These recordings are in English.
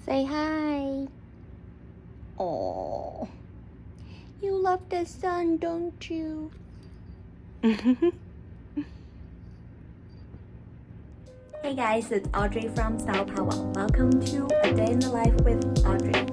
Say hi. Oh, you love the sun, don't you? Hey guys, it's Audrey from Style Powwow. Welcome to A Day in the Life with Audrey.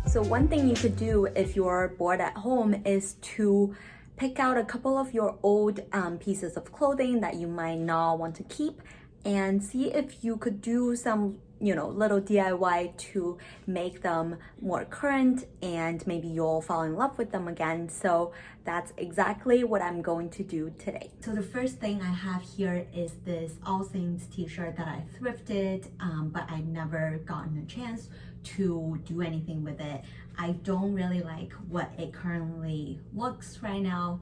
So one thing you could do if you're bored at home is to pick out a couple of your old pieces of clothing that you might not want to keep and see if you could do some, little DIY to make them more current, and maybe you'll fall in love with them again. So that's exactly what I'm going to do today. So the first thing I have here is this All Saints t-shirt that I thrifted, but I never gotten a chance to do anything with it. I don't really like what it currently looks right now.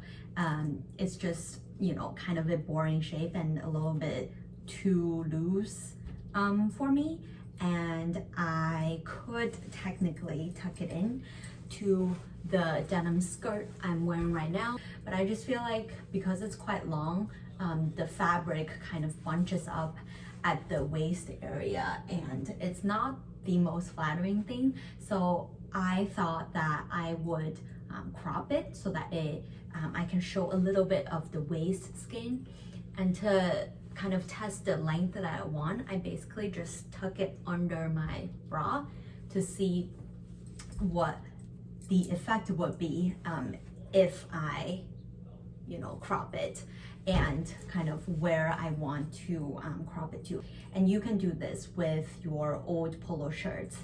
It's just, kind of a boring shape and a little bit too loose for me. And I could technically tuck it in to the denim skirt I'm wearing right now, but I just feel like because it's quite long, the fabric kind of bunches up at the waist area and it's not the most flattering thing. So I thought that I would crop it so that I can show a little bit of the waist skin. And to kind of test the length that I want, I basically just tuck it under my bra to see what the effect would be if I crop it, and kind of where I want to crop it to. And you can do this with your old polo shirts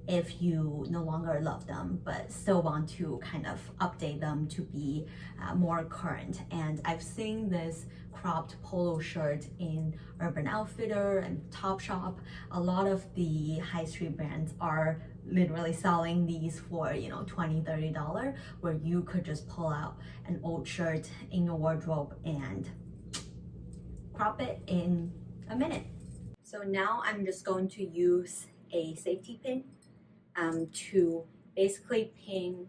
if you no longer love them but still want to kind of update them to be more current. And I've seen this cropped polo shirt in Urban Outfitter and Topshop. A lot of the high street brands are literally selling these for $20-$30, where you could just pull out an old shirt in your wardrobe and crop it in a minute. So now I'm just going to use a safety pin to basically pin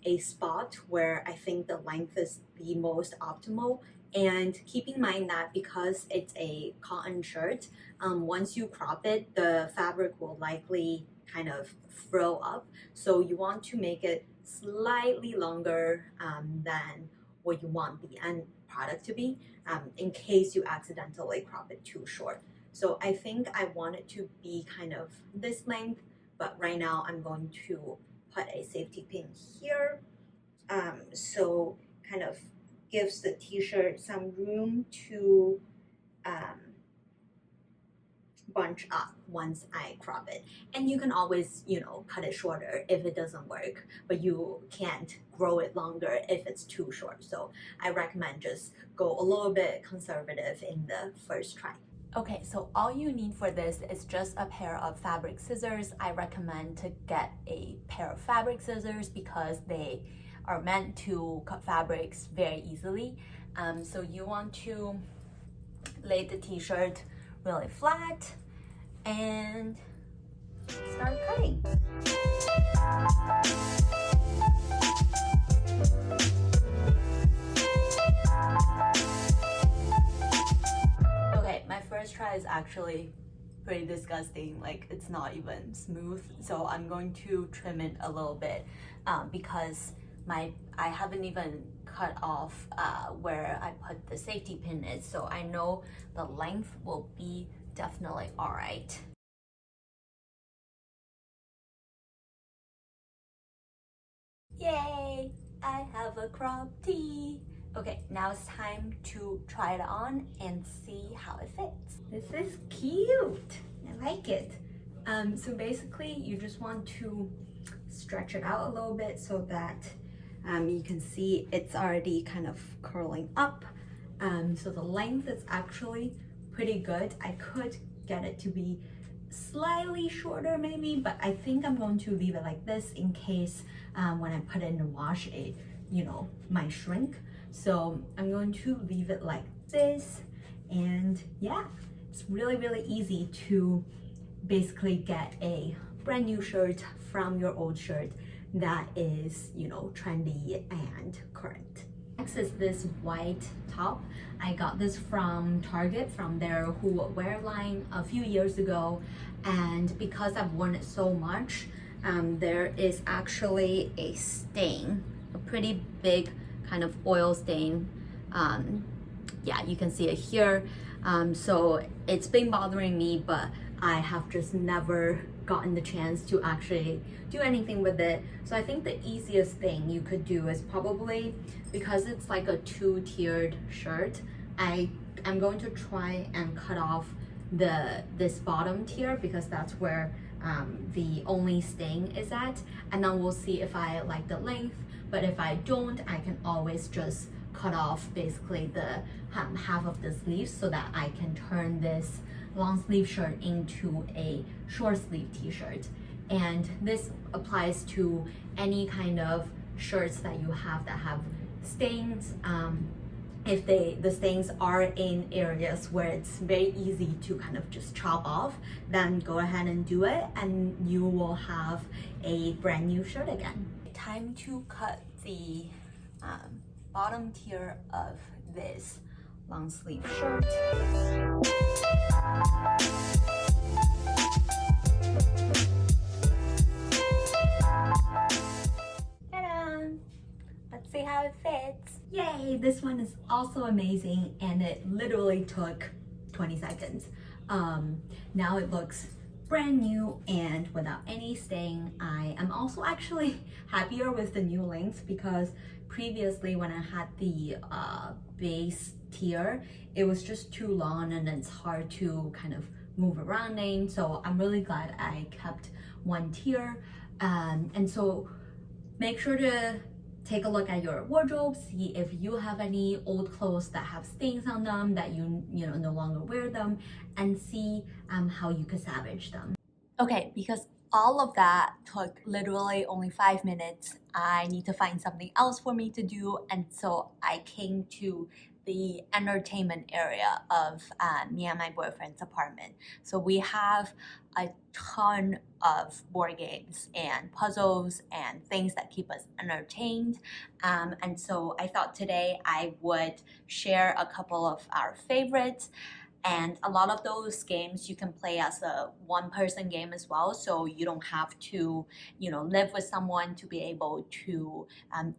a spot where I think the length is the most optimal. And keep in mind that because it's a cotton shirt, once you crop it, the fabric will likely kind of frill up. So you want to make it slightly longer than what you want the end product to be, in case you accidentally crop it too short. So I think I want it to be kind of this length, but right now I'm going to put a safety pin here. So kind of gives the t-shirt some room to bunch up once I crop it. And you can always, cut it shorter if it doesn't work, but you can't grow it longer if it's too short. So I recommend just go a little bit conservative in the first try. Okay, so all you need for this is just a pair of fabric scissors. I recommend to get a pair of fabric scissors because they are meant to cut fabrics very easily. So you want to lay the t-shirt really flat and cutting. Okay, my first try is actually pretty disgusting. Like, it's not even smooth, so I'm going to trim it a little bit because I haven't even cut off where I put the safety pin is, so I know the length will be definitely all right. Yay! I have a crop tee. Okay, now it's time to try it on and see how it fits. This is cute. I like it. So basically, you just want to stretch it out a little bit so that you can see it's already kind of curling up. So the length is actually pretty good. I could get it to be slightly shorter maybe, but I think I'm going to leave it like this in case when I put it in the wash, it, you know, might shrink. So I'm going to leave it like this, and yeah, it's really, really easy to basically get a brand new shirt from your old shirt that is, you know, trendy and current. Next is this white top. I got this from Target, from their Who What Wear line a few years ago, and because I've worn it so much, there is actually a stain, a pretty big kind of oil stain. Yeah, you can see it here. So it's been bothering me, but I have just never gotten the chance to actually do anything with it. So I think the easiest thing you could do is probably, because it's like a two-tiered shirt, I'm going to try and cut off this bottom tier, because that's where the only stain is at, and then we'll see if I like the length. But if I don't, I can always just cut off basically the half of the sleeves so that I can turn this long sleeve shirt into a short sleeve t-shirt. And this applies to any kind of shirts that you have that have stains. If the stains are in areas where it's very easy to kind of just chop off, then go ahead and do it, and you will have a brand new shirt again. Time to cut the bottom tier of this long sleeve shirt. Ta-da! Let's see how it fits. Yay! This one is also amazing, and it literally took 20 seconds. Now it looks brand new and without any stain. I am also actually happier with the new length, because previously when I had the base tier, it was just too long and it's hard to kind of move around in. So I'm really glad I kept one tier. And so make sure to take a look at your wardrobe, see if you have any old clothes that have stains on them that you know no longer wear them, and see how you could salvage them. Okay, because all of that took literally only 5 minutes, I need to find something else for me to do, and so I came to the entertainment area of me and my boyfriend's apartment. So we have a ton of board games and puzzles and things that keep us entertained. And so I thought today I would share a couple of our favorites. And a lot of those games you can play as a one-person game as well, so you don't have to, you know, live with someone to be able to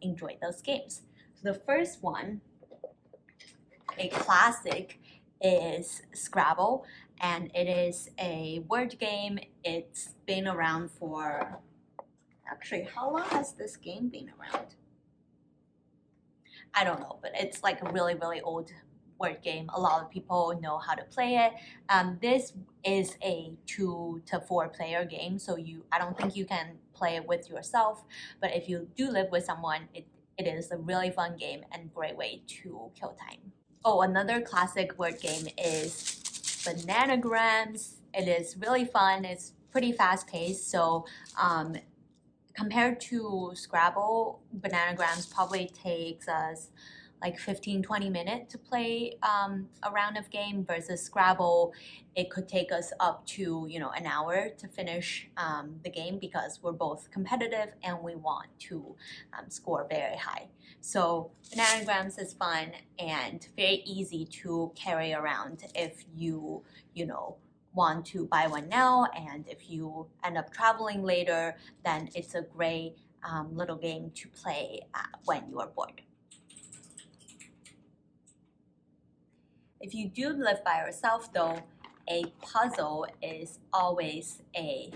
enjoy those games. So the first one, a classic, is Scrabble, and it is a word game. It's been around for, actually, how long has this game been around? I don't know, but it's like a really, really old word game. A lot of people know how to play it. This is a 2 to 4 player game, so I don't think you can play it with yourself, but if you do live with someone, it is a really fun game and great way to kill time. Oh, another classic word game is Bananagrams. It is really fun. It's pretty fast paced, so compared to Scrabble, Bananagrams probably takes us like 15-20 minutes to play a round of game, versus Scrabble, it could take us up to an hour to finish the game, because we're both competitive and we want to score very high. So Bananagrams is fun and very easy to carry around if you want to buy one now, and if you end up traveling later, then it's a great little game to play when you are bored. If you do live by yourself though, a puzzle is always a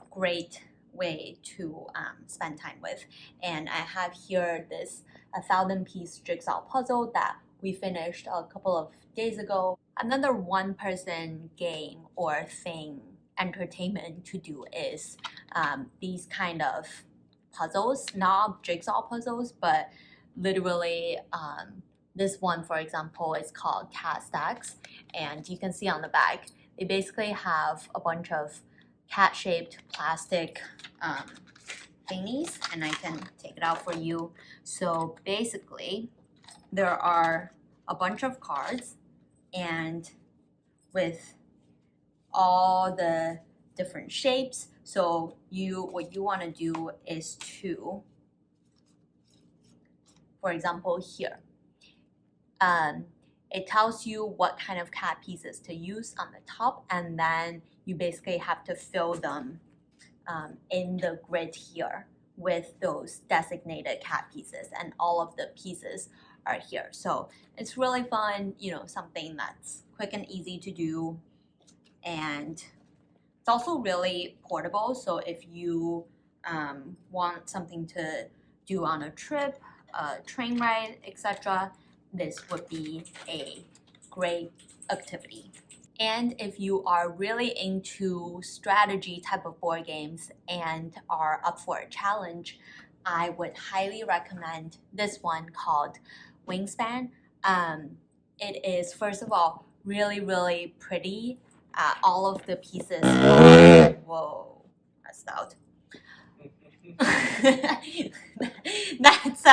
great way to spend time with. And I have here this 1,000-piece jigsaw puzzle that we finished a couple of days ago. Another one-person game or thing, entertainment to do is these kind of puzzles, not jigsaw puzzles, but literally this one, for example, is called cat stacks, and you can see on the back they basically have a bunch of cat-shaped plastic thingies, and I can take it out for you. So basically there are a bunch of cards, and with all the different shapes. So what you want to do is to, for example, here, it tells you what kind of cat pieces to use on the top, and then you basically have to fill them in the grid here with those designated cat pieces, and all of the pieces are here. So it's really fun, something that's quick and easy to do, and it's also really portable. So if you want something to do on a trip, a train ride, etc., this would be a great activity. And if you are really into strategy type of board games and are up for a challenge, I would highly recommend this one called Wingspan. It is, first of all, really, really pretty. All of the pieces are, whoa, that's loud. That's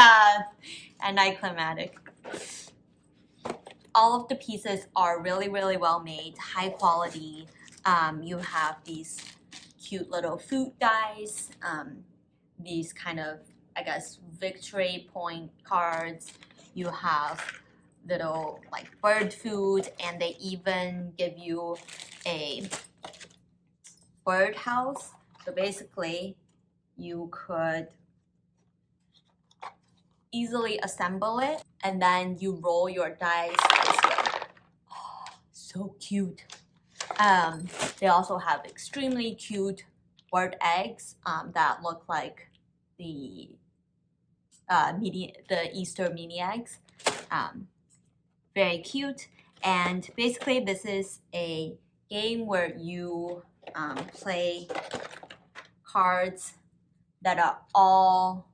anticlimactic. All of the pieces are really, really well made, high quality. You have these cute little food dice, these kind of, I guess, victory point cards. You have little like bird food, and they even give you a bird house. So basically you could easily assemble it, and then you roll your dice this way. Oh, so cute. They also have extremely cute bird eggs that look like the Easter mini eggs. Very cute. And basically this is a game where you play cards that are all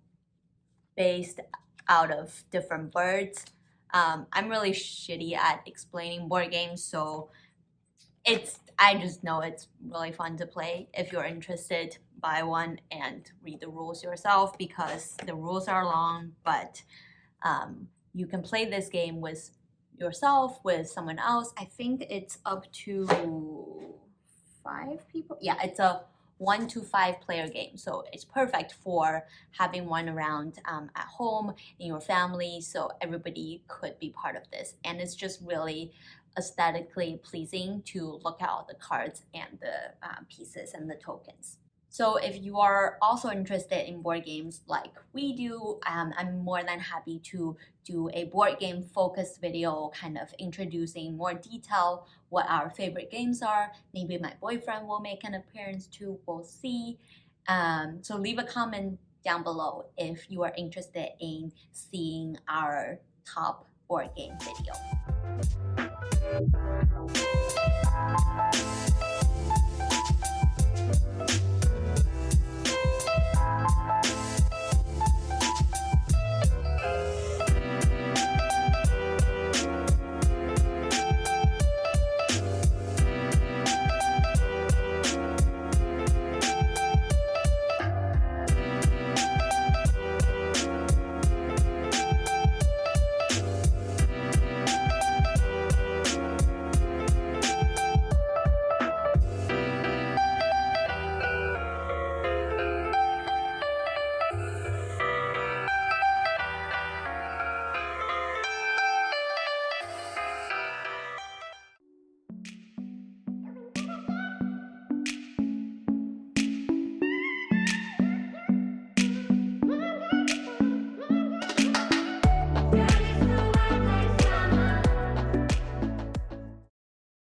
based out of different birds. I'm really shitty at explaining board games, so I just know it's really fun to play. If you're interested, buy one and read the rules yourself, because the rules are long, but you can play this game with yourself, with someone else. I think it's up to 5 people. Yeah, it's a 1 to 5 player game, so it's perfect for having one around at home in your family, so everybody could be part of this. And it's just really aesthetically pleasing to look at all the cards and the pieces and the tokens. So if you are also interested in board games like we do, I'm more than happy to do a board game focused video, kind of introducing more detail what our favorite games are. Maybe my boyfriend will make an appearance too, we'll see. So leave a comment down below if you are interested in seeing our top board game video.